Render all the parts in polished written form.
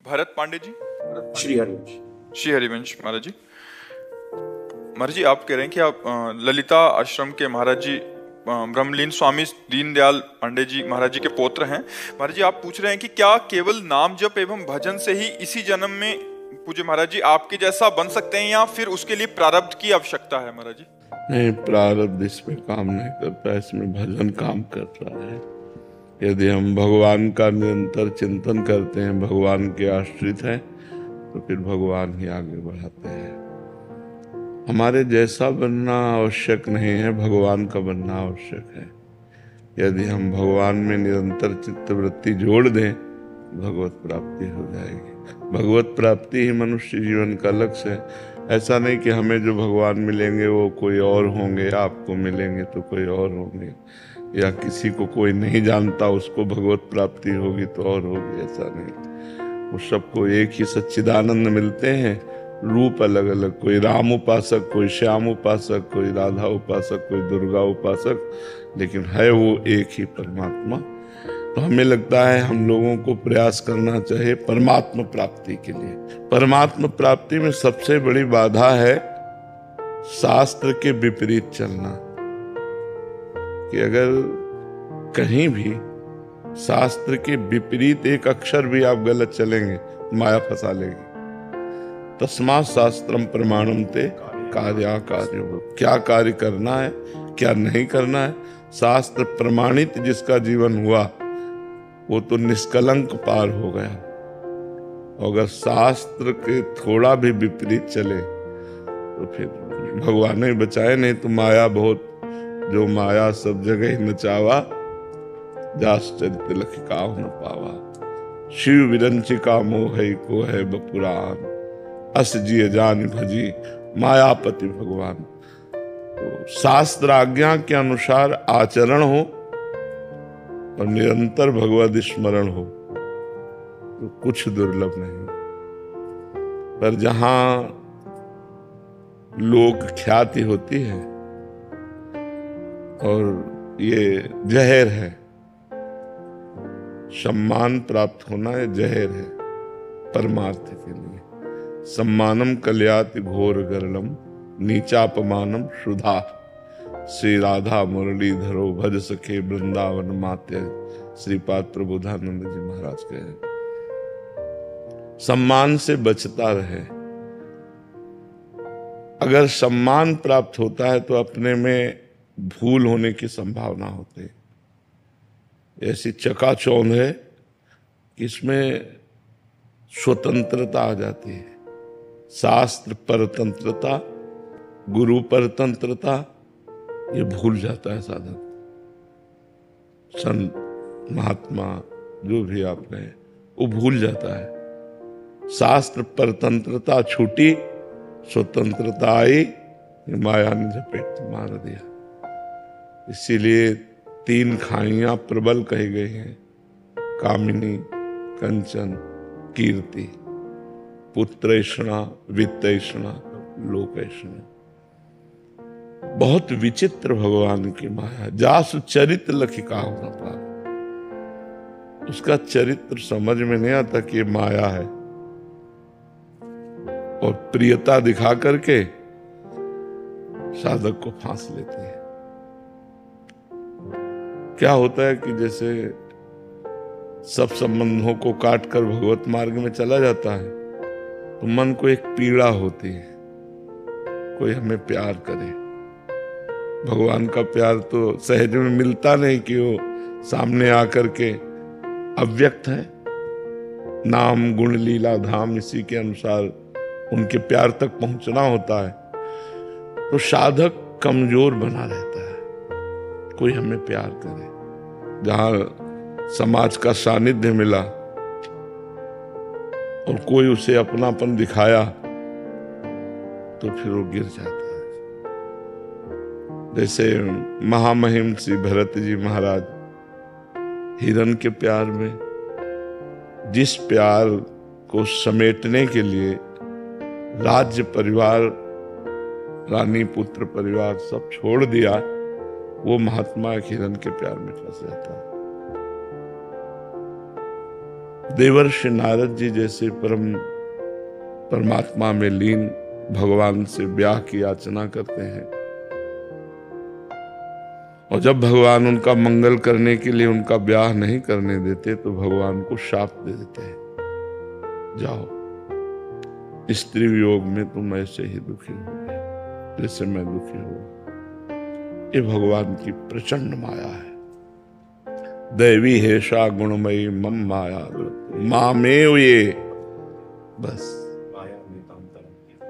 भरत पांडे जी, श्री हरिवंश। श्री हरिवंश महाराज जी। महाराज जी, आप कह रहे हैं कि आप ललिता आश्रम के महाराज जी ब्रह्मलीन स्वामी दीनदयाल पांडे जी महाराज जी के पौत्र हैं। महाराज जी, आप पूछ रहे हैं कि क्या केवल नाम जप एवं भजन से ही इसी जन्म में पूज्य महाराज जी आपके जैसा बन सकते हैं या फिर उसके लिए प्रारब्ध की आवश्यकता है? महाराज जी नहीं, प्रारब्ध इसमें काम नहीं करता, इसमें भजन काम कर रहा है। यदि हम भगवान का निरंतर चिंतन करते हैं, भगवान के आश्रित हैं, तो फिर भगवान ही आगे बढ़ाते हैं। हमारे जैसा बनना आवश्यक नहीं है, भगवान का बनना आवश्यक है। यदि हम भगवान में निरंतर चित्तवृत्ति जोड़ दें, भगवत प्राप्ति हो जाएगी। भगवत प्राप्ति ही मनुष्य जीवन का लक्ष्य है। ऐसा नहीं कि हमें जो भगवान मिलेंगे वो कोई और होंगे, आपको मिलेंगे तो कोई और होंगे, या किसी को कोई नहीं जानता उसको भगवत प्राप्ति होगी तो और होगी, ऐसा नहीं। वो सबको एक ही सच्चिदानंद मिलते हैं, रूप अलग अलग, कोई राम उपासक, कोई श्याम उपासक, कोई राधा उपासक, कोई दुर्गा उपासक, लेकिन है वो एक ही परमात्मा। तो हमें लगता है हम लोगों को प्रयास करना चाहिए परमात्मा प्राप्ति के लिए। परमात्मा प्राप्ति में सबसे बड़ी बाधा है शास्त्र के विपरीत चलना। कि अगर कहीं भी शास्त्र के विपरीत एक अक्षर भी आप गलत चलेंगे, माया फंसा लेगी। तस्मात् शास्त्रम प्रमाणम ते कार्याकार्यो। क्या कार्य करना है, क्या नहीं करना है, शास्त्र प्रमाणित जिसका जीवन हुआ वो तो निष्कलंक पार हो गया। अगर शास्त्र के थोड़ा भी विपरीत चले तो फिर भगवान ही बचाए, नहीं तो माया बहुत, जो माया सब जगह नचावा, जास चरित लख काहु न पावा। शिव विरंचिका मोह को है बपुरान, अस जिय जान भजी मायापति भगवान। तो शास्त्र आज्ञा के अनुसार आचरण हो और निरंतर भगवद स्मरण हो तो कुछ दुर्लभ नहीं। पर जहां लोक ख्याति होती है और ये जहर है, सम्मान प्राप्त होना है जहर है परमार्थ के लिए। सम्मानम कल्याति घोर गरलम, नीचापमानम शुधा। श्री राधा मुरलीधरो भज सखे वृंदावन माते, श्रीपाद प्रबोधानंद जी महाराज कहे। सम्मान से बचता रहे। अगर सम्मान प्राप्त होता है तो अपने में भूल होने की संभावना होती है। ऐसी चकाचौंध है कि इसमें स्वतंत्रता आ जाती है। शास्त्र परतंत्रता, गुरु परतंत्रता, ये भूल जाता है साधक। संत महात्मा जो भी आप कहें, वो भूल जाता है। शास्त्र परतंत्रता छूटी, स्वतंत्रता आई, माया ने झपेट मार दिया। इसीलिए 3 खाइयां प्रबल कही गई हैं, कामिनी, कंचन, कीर्ति। पुत्रैषणा, वित्तैषणा, लोकैषणा। बहुत विचित्र भगवान की माया। जासु चरित्र लखि काहु न पावे। उसका चरित्र समझ में नहीं आता कि ये माया है, और प्रियता दिखा करके साधक को फांस लेते हैं। क्या होता है कि जैसे सब संबंधों को काट कर भगवत मार्ग में चला जाता है तो मन को एक पीड़ा होती है, कोई हमें प्यार करे। भगवान का प्यार तो सहज में मिलता नहीं कि वो सामने आकर के अव्यक्त है। नाम गुण लीला धाम, इसी के अनुसार उनके प्यार तक पहुंचना होता है। तो साधक कमजोर बना रहता है, कोई हमें प्यार करे। जहां समाज का सानिध्य मिला और कोई उसे अपनापन दिखाया तो फिर वो गिर जाता है। जैसे महामहिम श्री भरत जी महाराज हिरण के प्यार में, जिस प्यार को समेटने के लिए राज्य परिवार, रानी पुत्र परिवार सब छोड़ दिया, वो महात्मा एक हिरण के प्यार में फंस जाता है। देवर्षि नारद जी जैसे परमात्मा में लीन भगवान से ब्याह की याचना करते हैं, और जब भगवान उनका मंगल करने के लिए उनका ब्याह नहीं करने देते तो भगवान को शाप दे देते हैं, जाओ स्त्री वियोग में तुम ऐसे ही दुखी हो जैसे मैं दुखी हूं। ये भगवान की प्रचंड माया है। दैवी हेषा गुणमयी मम माया मामेव, ये बस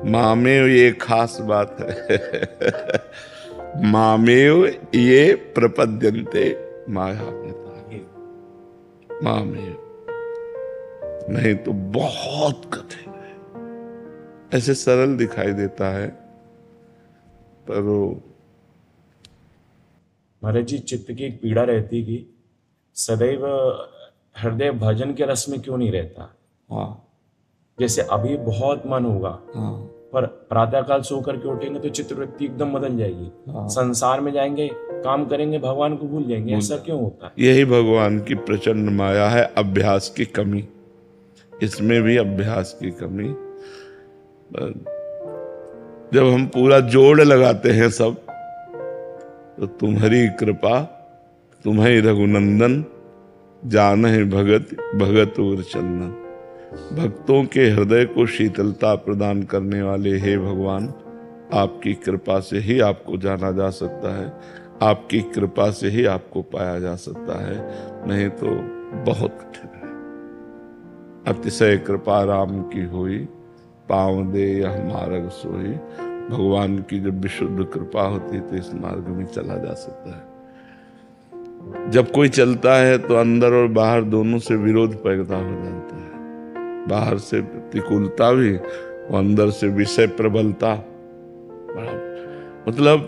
मामेव ये खास बात है। मामेव ये प्रपद्यन्ते माया मामेव, नहीं तो बहुत कठिन है। ऐसे सरल दिखाई देता है पर वो महाराज जी, चित्त की एक पीड़ा रहती कि सदैव हृदय भजन के रस में क्यों नहीं रहता। हाँ जैसे अभी बहुत मन होगा, हाँ पर प्रातःकाल सो करके उठेंगे तो चित्तवृत्ति एकदम बदल जाएगी। हाँ। संसार में जाएंगे, काम करेंगे, भगवान को भूल जाएंगे। ऐसा क्यों होता है? यही भगवान की प्रचंड माया है, अभ्यास की कमी। इसमें भी अभ्यास की कमी। जब हम पूरा जोड़ लगाते हैं सब, तो तुम्हारी कृपा तुम्हें रघुनंदन जान है भगत भगत और चंदन। भक्तों के हृदय को शीतलता प्रदान करने वाले हे भगवान, आपकी कृपा से ही आपको जाना जा सकता है, आपकी कृपा से ही आपको पाया जा सकता है, नहीं तो बहुत कठिन है। अतिशय कृपा राम की हुई, पाँव दे यह मार्ग सोई। भगवान की जब विशुद्ध कृपा होती है तो इस मार्ग में चला जा सकता है। जब कोई चलता है तो अंदर और बाहर दोनों से विरोध पैदा हो जाता है। बाहर से प्रतिकूलता भी और अंदर से विषय प्रबलता। मतलब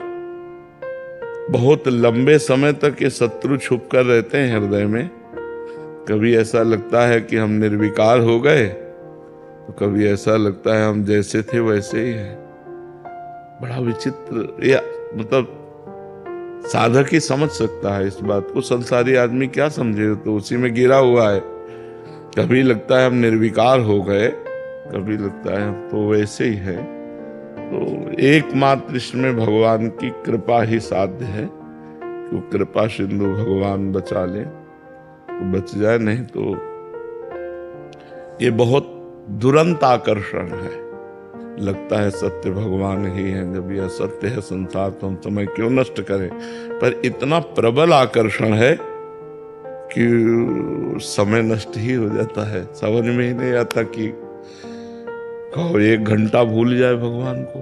बहुत लंबे समय तक ये शत्रु छुप कर रहते हैं हृदय में। कभी ऐसा लगता है कि हम निर्विकार हो गए, तो कभी ऐसा लगता है हम जैसे थे वैसे ही हैं। बड़ा विचित्र, या मतलब साधक ही समझ सकता है इस बात को। संसारी आदमी क्या समझे, तो उसी में गिरा हुआ है। कभी लगता है हम निर्विकार हो गए, कभी लगता है हम तो वैसे ही है। तो एकमात्र इसमें भगवान की कृपा ही साध्य है। तो कृपा सिंधु भगवान बचा ले तो बच जाए, नहीं तो ये बहुत दुरंत आकर्षण है। लगता है सत्य भगवान ही है। जब यह सत्य है संसार, तो हम समय क्यों नष्ट करें। पर इतना प्रबल आकर्षण है कि समय नष्ट ही हो जाता है। समझ में ही नहीं आता कि कहो 1 घंटा भूल जाए भगवान को,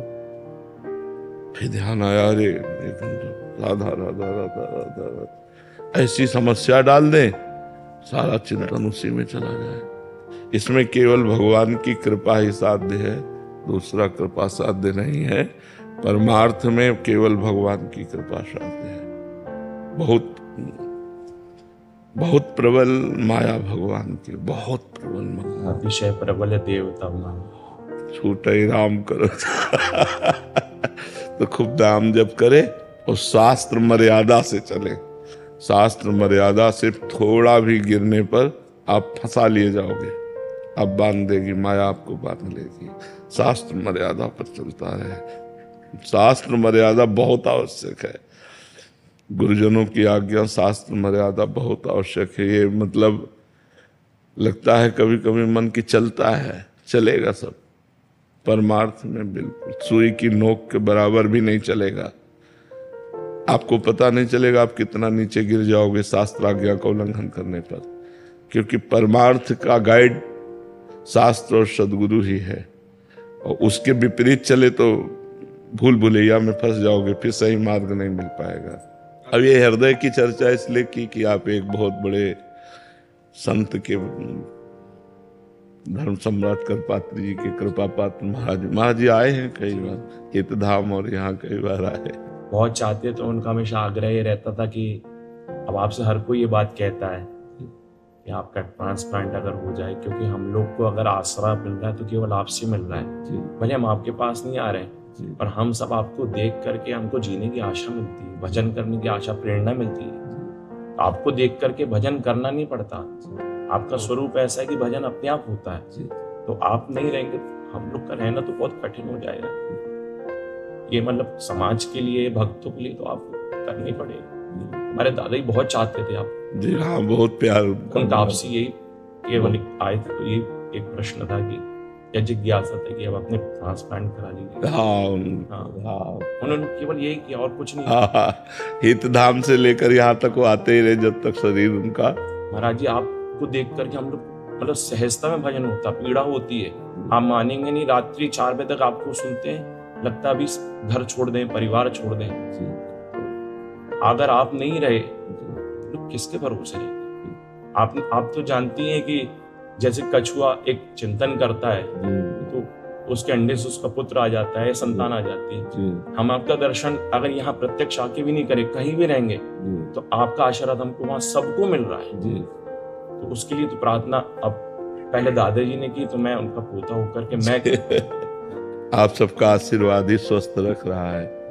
फिर ध्यान आया अरे 1 घंटा राधा राधा राधा राधा राधा, ऐसी समस्या डाल दें, सारा चिंतन उसी में चला जाए। इसमें केवल भगवान की कृपा ही साध्य है, दूसरा कृपा साध्य नहीं है। परमार्थ में केवल भगवान की कृपा साध्य है। बहुत बहुत प्रबल माया भगवान की, बहुत प्रबल माया। अतिशय प्रबल देवता छूटे ही राम करो। तो खूब नाम जप करे और शास्त्र मर्यादा से चले। शास्त्र मर्यादा से थोड़ा भी गिरने पर आप फंसा लिए जाओगे। अब बांध देगी माया, आपको बांध लेगी। शास्त्र मर्यादा पर चलता रहे। शास्त्र मर्यादा बहुत आवश्यक है। गुरुजनों की आज्ञा, शास्त्र मर्यादा बहुत आवश्यक है। ये मतलब लगता है कभी कभी मन की चलता है, चलेगा सब। परमार्थ में बिल्कुल सुई की नोक के बराबर भी नहीं चलेगा। आपको पता नहीं चलेगा आप कितना नीचे गिर जाओगे शास्त्र आज्ञा का उल्लंघन करने पर, क्योंकि परमार्थ का गाइड शास्त्र और सदगुरु ही है। और उसके विपरीत चले तो भूल भुलैया में फंस जाओगे, फिर सही मार्ग नहीं मिल पाएगा। अब ये हृदय की चर्चा इसलिए की कि आप एक बहुत बड़े संत के, धर्म सम्राट करपात्री जी के कृपा पात्र महाराज जी आए हैं कई बार हितधाम, और यहाँ कई बार आए। बहुत चाहते तो उनका हमेशा आग्रह ये रहता था कि अब आपसे हर कोई ये बात कहता है कि आपका ट्रांसप्लांट अगर हो जाए, क्योंकि हम लोग को अगर आसरा मिल रहा है तो केवल आपसे मिल रहा है। भले हम आपके पास नहीं आ रहे हैं, पर हम सब आपको देख करके हमको जीने की आशा मिलती है, भजन करने की आशा, प्रेरणा मिलती है। तो आपको देख करके भजन करना नहीं पड़ता, आपका स्वरूप ऐसा है कि भजन अपने आप होता है। तो आप नहीं रहेंगे, हम लोग का रहना तो बहुत कठिन हो जाएगा। ये मतलब समाज के लिए, भक्तों के लिए तो आप करनी पड़ेगी। हमारे दादा ही बहुत चाहते थे आप। जी हाँ, बहुत प्यार उनका आपसे यही केवल आए थे, तो ये एक प्रश्न था कि या जिज्ञासा था कि अब अपने ट्रांसप्लांट करा लीजिए। हाँ, उन्होंने केवल यही किया और कुछ नहीं। हाँ, हित धाम से लेकर यहाँ तक वो आते ही रहे जब तक शरीर उनका। महाराज जी, आपको देख करके हम लोग मतलब सहजता में भजन होता, पीड़ा होती है। आप मानेंगे नहीं, रात्रि 4 बजे तक आपको सुनते हैं, लगता अभी घर छोड़ दें, परिवार छोड़ दें। अगर आप नहीं रहे तो किसके भरोसे रहे? आप तो जानती हैं कि जैसे कछुआ एक चिंतन करता है तो उसके अंडे से उसका पुत्र आ जाता है, संतान आ जाती है। हम आपका दर्शन अगर यहाँ प्रत्यक्ष आके भी नहीं करें, कहीं भी रहेंगे, तो आपका आशीर्वाद हमको वहां सबको मिल रहा है। तो उसके लिए तो प्रार्थना अब पहले दादाजी ने की, तो मैं उनका पोता होकर के मैं आप सबका आशीर्वाद ही स्वस्थ रख रहा है।